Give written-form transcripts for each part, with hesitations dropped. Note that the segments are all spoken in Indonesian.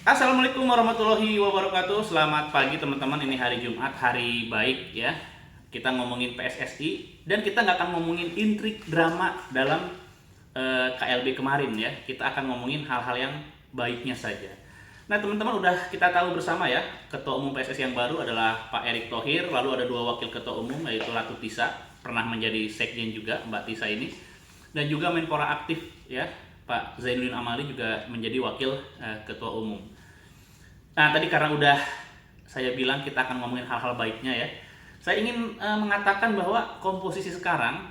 Assalamualaikum warahmatullahi wabarakatuh. Selamat pagi teman-teman. Ini hari Jumat, hari baik ya. Kita ngomongin PSSI dan kita nggak akan ngomongin intrik drama dalam KLB kemarin ya. Kita akan ngomongin hal-hal yang baiknya saja. Nah teman-teman, udah kita tahu bersama ya, Ketua Umum PSSI yang baru adalah Pak Erick Thohir. Lalu ada dua wakil Ketua Umum, yaitu Ratu Tisa, pernah menjadi sekjen juga Mbak Tisa ini, dan juga Menpora aktif ya, Pak Zainuddin Amali juga menjadi wakil Ketua Umum. Nah tadi karena udah saya bilang kita akan ngomongin hal-hal baiknya ya, saya ingin mengatakan bahwa komposisi sekarang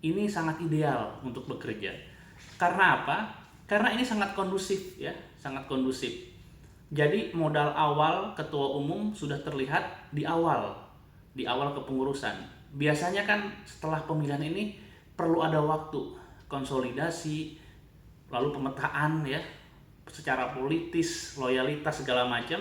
ini sangat ideal untuk bekerja. Karena apa? Karena ini sangat kondusif ya, sangat kondusif. Jadi modal awal ketua umum sudah terlihat di awal kepengurusan. Biasanya kan setelah pemilihan ini perlu ada waktu konsolidasi, lalu pemetaan ya, secara politis, loyalitas segala macam.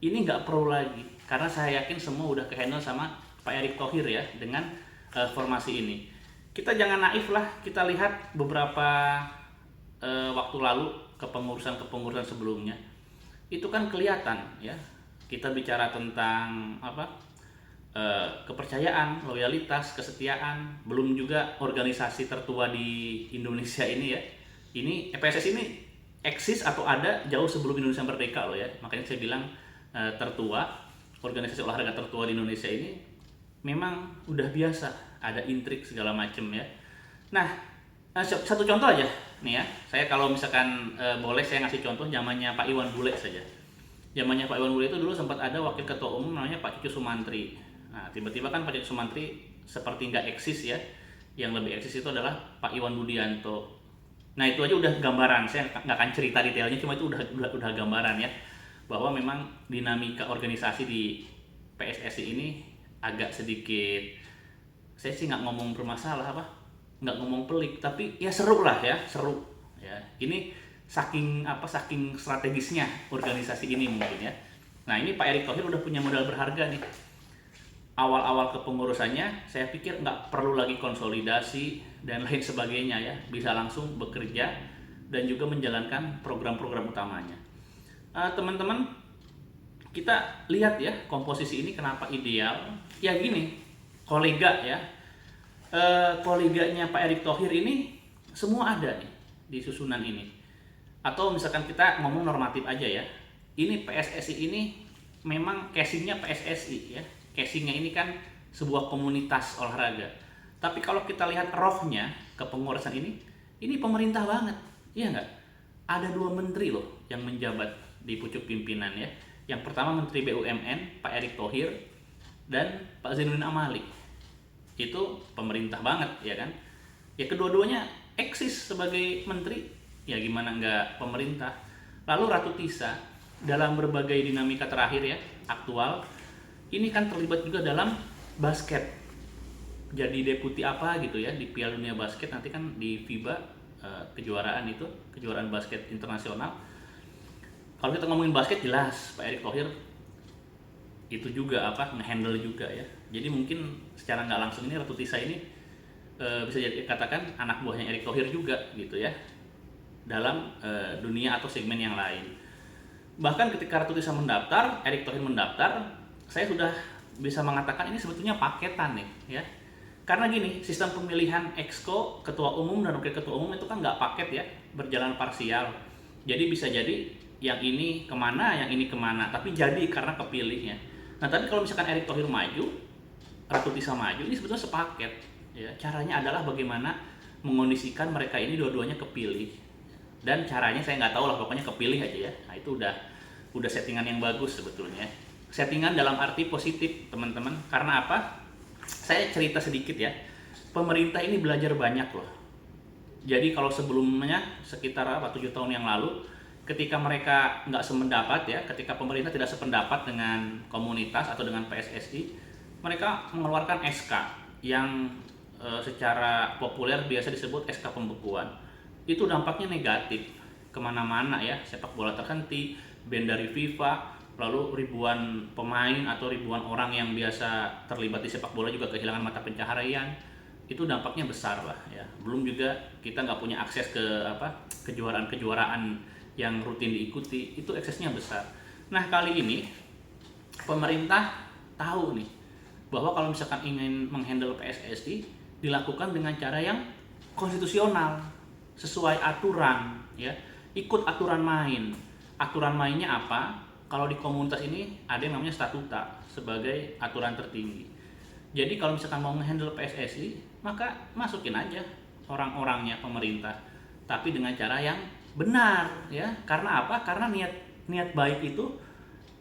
Ini nggak perlu lagi karena saya yakin semua udah kehandle sama Pak Erick Thohir ya dengan formasi ini. Kita jangan naif lah, kita lihat beberapa waktu lalu kepengurusan sebelumnya itu kan kelihatan ya, kita bicara tentang apa, kepercayaan, loyalitas, kesetiaan. Belum juga organisasi tertua di Indonesia ini ya, ini PSSI ini eksis atau ada jauh sebelum Indonesia merdeka loh ya. Makanya saya bilang tertua, organisasi olahraga tertua di Indonesia ini memang udah biasa ada intrik segala macem ya. Nah, satu contoh aja nih ya, saya kalau misalkan boleh saya ngasih contoh zamannya Pak Iwan Bule saja. Zamannya Pak Iwan Bule itu dulu sempat ada wakil ketua umum namanya Pak Cucu Sumantri. Nah tiba-tiba kan Pak Cucu Sumantri seperti nggak eksis ya, yang lebih eksis itu adalah Pak Iwan Budianto. Nah itu aja udah gambaran, saya nggak akan cerita detailnya, cuma itu udah gambaran ya, bahwa memang dinamika organisasi di PSSI ini agak sedikit, saya sih nggak ngomong bermasalah apa, nggak ngomong pelik, tapi ya seru lah ya, seru ya. Ini saking strategisnya organisasi ini mungkin ya. Nah ini Pak Erick Thohir udah punya modal berharga nih. Awal-awal kepengurusannya saya pikir nggak perlu lagi konsolidasi dan lain sebagainya ya, bisa langsung bekerja dan juga menjalankan program-program utamanya. Teman-teman, kita lihat ya komposisi ini kenapa ideal ya. Gini, koleganya Pak Erick Thohir ini semua ada nih di susunan ini. Atau misalkan kita ngomong normatif aja ya, ini PSSI ini memang casingnya PSSI ya, casingnya ini kan sebuah komunitas olahraga. Tapi kalau kita lihat rohnya kepengurusan ini pemerintah banget, iya nggak? Ada dua menteri loh yang menjabat di pucuk pimpinan ya. Yang pertama Menteri BUMN Pak Erick Thohir dan Pak Zainuddin Amali. Itu pemerintah banget ya kan. Ya kedua-duanya eksis sebagai menteri, ya gimana nggak pemerintah. Lalu Ratu Tisa dalam berbagai dinamika terakhir ya, aktual, ini kan terlibat juga dalam basket. Jadi deputi apa gitu ya di Piala Dunia Basket nanti kan di FIBA, kejuaraan basket internasional. Kalau kita ngomongin basket jelas Pak Erick Thohir itu juga ngehandle juga ya. Jadi mungkin secara nggak langsung ini Ratu Tisa ini bisa jadi katakan anak buahnya Erick Thohir juga gitu ya, dalam dunia atau segmen yang lain. Bahkan ketika Ratu Tisa mendaftar, Erick Thohir mendaftar, saya sudah bisa mengatakan ini sebetulnya paketan nih ya. Karena gini, sistem pemilihan exco, ketua umum dan wakil ketua umum itu kan nggak paket ya, berjalan parsial. Jadi bisa jadi yang ini kemana, yang ini kemana, tapi jadi karena kepilihnya. Nah tapi kalau misalkan Erick Thohir maju, Ratu Tisa maju, ini sebetulnya sepaket ya. Caranya adalah bagaimana mengondisikan mereka ini dua-duanya kepilih. Dan caranya saya nggak tahu lah, pokoknya kepilih aja ya. Nah itu udah settingan yang bagus sebetulnya. Settingan dalam arti positif teman-teman. Karena apa? Saya cerita sedikit ya. Pemerintah ini belajar banyak loh. Jadi kalau sebelumnya sekitar 7 tahun yang lalu, ketika mereka nggak sependapat ya, ketika pemerintah tidak sependapat dengan komunitas atau dengan PSSI, mereka mengeluarkan SK yang secara populer biasa disebut SK pembekuan. Itu dampaknya negatif kemana-mana ya, sepak bola terhenti, ban dari FIFA, lalu ribuan pemain atau ribuan orang yang biasa terlibat di sepak bola juga kehilangan mata pencaharian. Itu dampaknya besar lah ya. Belum juga kita nggak punya akses ke kejuaraan-kejuaraan yang rutin diikuti, itu eksesnya besar. Nah kali ini pemerintah tahu nih bahwa kalau misalkan ingin menghandle PSSI dilakukan dengan cara yang konstitusional, sesuai aturan, ya, ikut aturan main. Aturan mainnya apa? Kalau di komunitas ini ada yang namanya statuta sebagai aturan tertinggi. Jadi kalau misalkan mau menghandle PSSI, maka masukin aja orang-orangnya pemerintah, tapi dengan cara yang benar, ya. Karena apa? Karena niat baik itu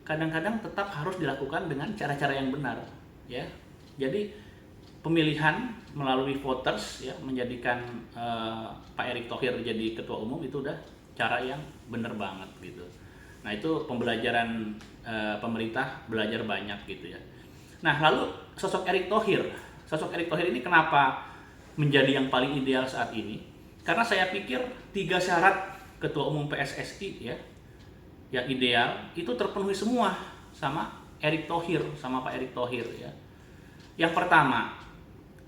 kadang-kadang tetap harus dilakukan dengan cara-cara yang benar, ya. Jadi pemilihan melalui voters, ya, menjadikan Pak Erick Thohir jadi ketua umum itu udah cara yang benar banget gitu. Nah itu pembelajaran pemerintah belajar banyak gitu ya. Nah lalu sosok Erick Thohir ini kenapa menjadi yang paling ideal saat ini? Karena saya pikir 3 syarat ketua umum PSSI ya yang ideal itu terpenuhi semua sama Erick Thohir, sama Pak Erick Thohir ya. Yang pertama,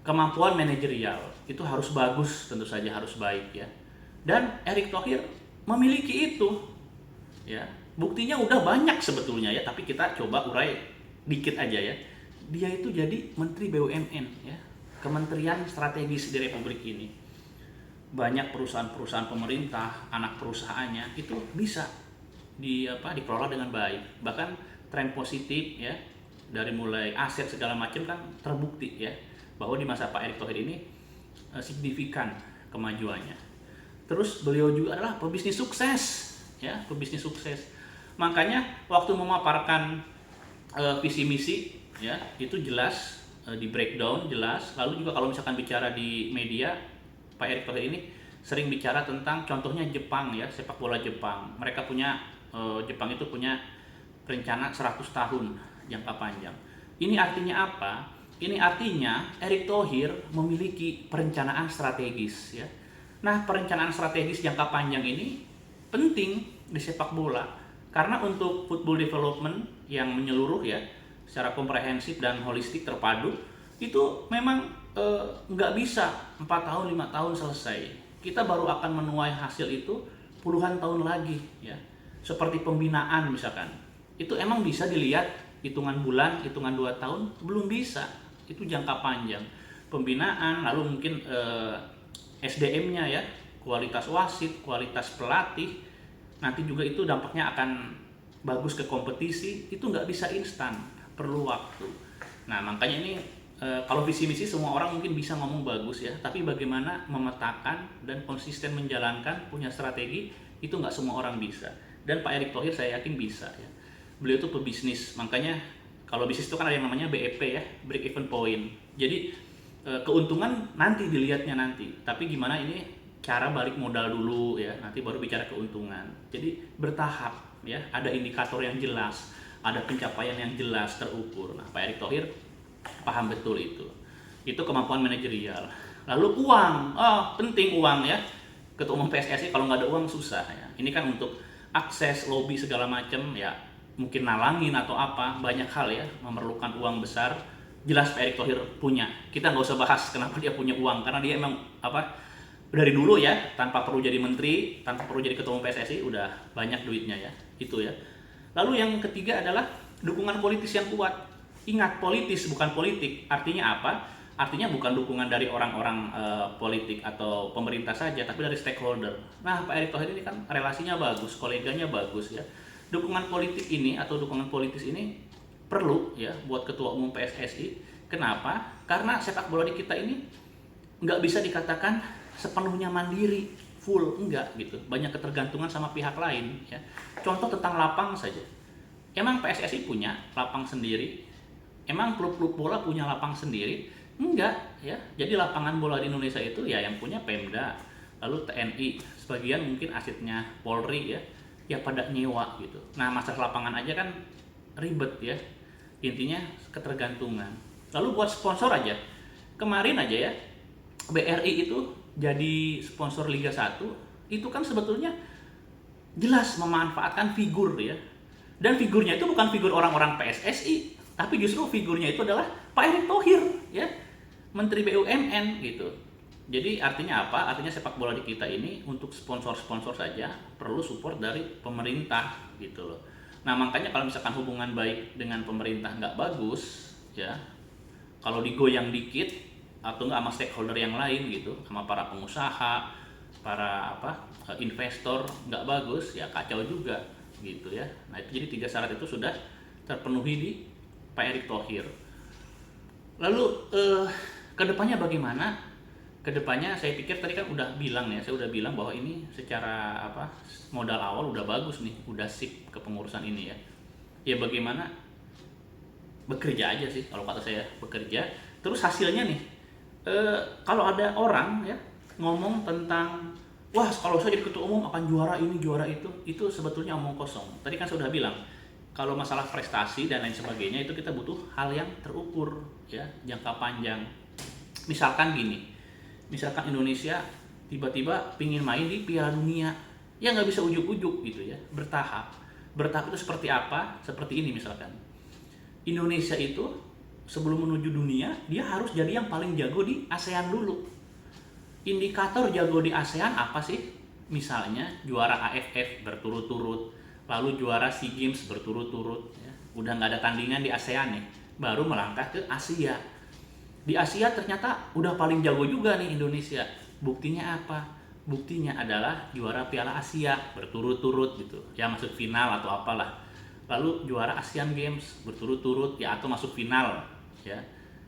kemampuan manajerial itu harus bagus, tentu saja harus baik ya. Dan Erick Thohir memiliki itu ya. Buktinya udah banyak sebetulnya ya, tapi kita coba urai dikit aja ya. Dia itu jadi Menteri BUMN ya, Kementerian Strategis di Republik ini. Banyak perusahaan-perusahaan pemerintah, anak perusahaannya itu bisa dikelola dengan baik. Bahkan tren positif ya, dari mulai aset segala macam kan terbukti ya, bahwa di masa Pak Erick Thohir ini signifikan kemajuannya. Terus beliau juga adalah pebisnis sukses ya, pebisnis sukses. Makanya waktu memaparkan visi misi ya, itu jelas di breakdown jelas. Lalu juga kalau misalkan bicara di media, Pak Erick Thohir ini sering bicara tentang contohnya Jepang ya, sepak bola Jepang. Mereka punya Jepang itu punya rencana 100 tahun jangka panjang. Ini artinya apa? Ini artinya Erick Thohir memiliki perencanaan strategis ya. Nah, perencanaan strategis jangka panjang ini penting di sepak bola. Karena untuk football development yang menyeluruh ya, secara komprehensif dan holistik terpadu, itu memang nggak bisa 4 tahun, 5 tahun selesai. Kita baru akan menuai hasil itu puluhan tahun lagi ya. Seperti pembinaan misalkan. Itu emang bisa dilihat hitungan bulan, hitungan 2 tahun, belum bisa. Itu jangka panjang. Pembinaan, lalu mungkin SDM-nya ya, kualitas wasit, kualitas pelatih, nanti juga itu dampaknya akan bagus ke kompetisi, itu nggak bisa instan, perlu waktu. Nah makanya ini kalau visi misi semua orang mungkin bisa ngomong bagus ya, tapi bagaimana memetakan dan konsisten menjalankan, punya strategi, itu nggak semua orang bisa. Dan Pak Erick Thohir saya yakin bisa ya. Beliau itu pebisnis, makanya kalau bisnis itu kan ada yang namanya BEP ya, break even point. Jadi keuntungan nanti dilihatnya nanti, tapi gimana ini cara balik modal dulu ya, nanti baru bicara keuntungan. Jadi bertahap ya, ada indikator yang jelas, ada pencapaian yang jelas terukur. Nah, Pak Erick Thohir paham betul itu. Itu kemampuan manajerial. Lalu uang, penting uang ya. Ketua umum PSSI kalau nggak ada uang susah ya. Ini kan untuk akses lobby segala macam ya, mungkin nalangin atau apa, banyak hal ya, memerlukan uang besar. Jelas Pak Erick Thohir punya. Kita nggak usah bahas kenapa dia punya uang, karena dia emang dari dulu ya, tanpa perlu jadi menteri, tanpa perlu jadi ketua umum PSSI, udah banyak duitnya ya, itu ya. Lalu yang ketiga adalah dukungan politis yang kuat. Ingat, politis bukan politik. Artinya apa? Artinya bukan dukungan dari orang-orang politik atau pemerintah saja, tapi dari stakeholder. Nah, Pak Erick Thohir ini kan relasinya bagus, koleganya bagus ya. Dukungan politik ini atau dukungan politis ini perlu ya buat ketua umum PSSI. Kenapa? Karena sepak bola di kita ini nggak bisa dikatakan sepenuhnya mandiri, full, enggak gitu. Banyak ketergantungan sama pihak lain ya. Contoh tentang lapang saja. Emang PSSI punya lapang sendiri? Emang klub-klub bola punya lapang sendiri? Enggak ya. Jadi lapangan bola di Indonesia itu ya yang punya Pemda, lalu TNI, sebagian mungkin asetnya Polri ya pada nyewa gitu. Nah, masalah lapangan aja kan ribet ya. Intinya ketergantungan. Lalu buat sponsor aja. Kemarin aja ya, BRI itu jadi sponsor Liga 1, itu kan sebetulnya jelas memanfaatkan figur ya. Dan figurnya itu bukan figur orang-orang PSSI, tapi justru figurnya itu adalah Pak Erick Thohir ya, Menteri BUMN gitu. Jadi artinya apa? Artinya sepak bola di kita ini untuk sponsor-sponsor saja perlu support dari pemerintah gitu loh. Nah makanya kalau misalkan hubungan baik dengan pemerintah nggak bagus, ya kalau digoyang dikit atau nggak sama stakeholder yang lain gitu, sama para pengusaha, para investor nggak bagus, ya kacau juga gitu ya. Nah itu jadi 3 syarat itu sudah terpenuhi di Pak Erick Thohir. Lalu kedepannya bagaimana? Kedepannya saya pikir tadi kan udah bilang ya, saya udah bilang bahwa ini secara modal awal udah bagus nih, udah sip kepengurusan ini ya. Ya bagaimana bekerja aja sih kalau kata saya, bekerja. Terus hasilnya nih, kalau ada orang ya ngomong tentang wah kalau saya jadi ketua umum akan juara ini juara itu sebetulnya omong kosong. Tadi kan saya udah bilang kalau masalah prestasi dan lain sebagainya itu kita butuh hal yang terukur ya, jangka panjang. Misalkan gini, misalkan Indonesia tiba-tiba pingin main di Piala Dunia, ya nggak bisa ujuk-ujuk gitu ya, bertahap. Bertahap itu seperti apa? Seperti ini misalkan. Indonesia itu sebelum menuju dunia, dia harus jadi yang paling jago di ASEAN dulu. Indikator jago di ASEAN apa sih? Misalnya juara AFF berturut-turut, lalu juara SEA Games berturut-turut. Ya. Udah nggak ada tandingan di ASEAN nih, baru melangkah ke Asia. Di Asia ternyata udah paling jago juga nih Indonesia. Buktinya apa? Buktinya adalah juara Piala Asia berturut-turut gitu. Ya masuk final atau apalah. Lalu juara Asian Games berturut-turut ya atau masuk final ya.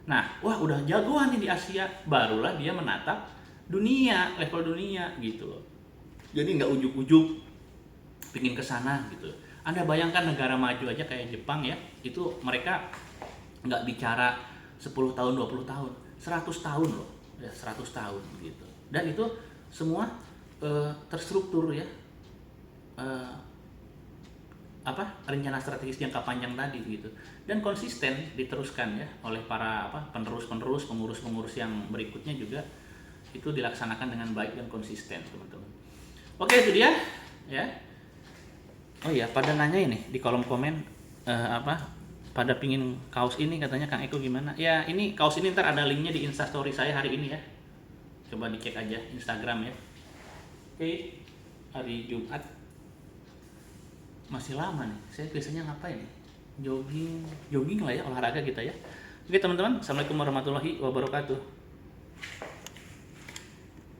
Nah, wah udah jagoan nih di Asia, barulah dia menatap dunia, level dunia gitu loh. Jadi nggak ujuk-ujuk pingin ke sana gitu. Anda bayangkan negara maju aja kayak Jepang ya, itu mereka nggak bicara 10 tahun, 20 tahun, 100 tahun loh, ya 100 tahun gitu. Dan itu semua terstruktur ya, rencana strategis jangka panjang tadi gitu, dan konsisten diteruskan ya oleh para penerus-penerus, pengurus-pengurus yang berikutnya juga itu dilaksanakan dengan baik dan konsisten teman-teman. Oke itu dia ya. Oh iya, pada nanya ini di kolom komen pada pingin kaos ini katanya Kang Eko gimana? Ya ini kaos ini ntar ada linknya di Instastory saya hari ini ya. Coba dicek aja Instagram ya. Oke, hari Jumat masih lama nih. Saya biasanya ngapain nih? Jogging lah ya, olahraga kita ya. Oke teman-teman, assalamualaikum warahmatullahi wabarakatuh.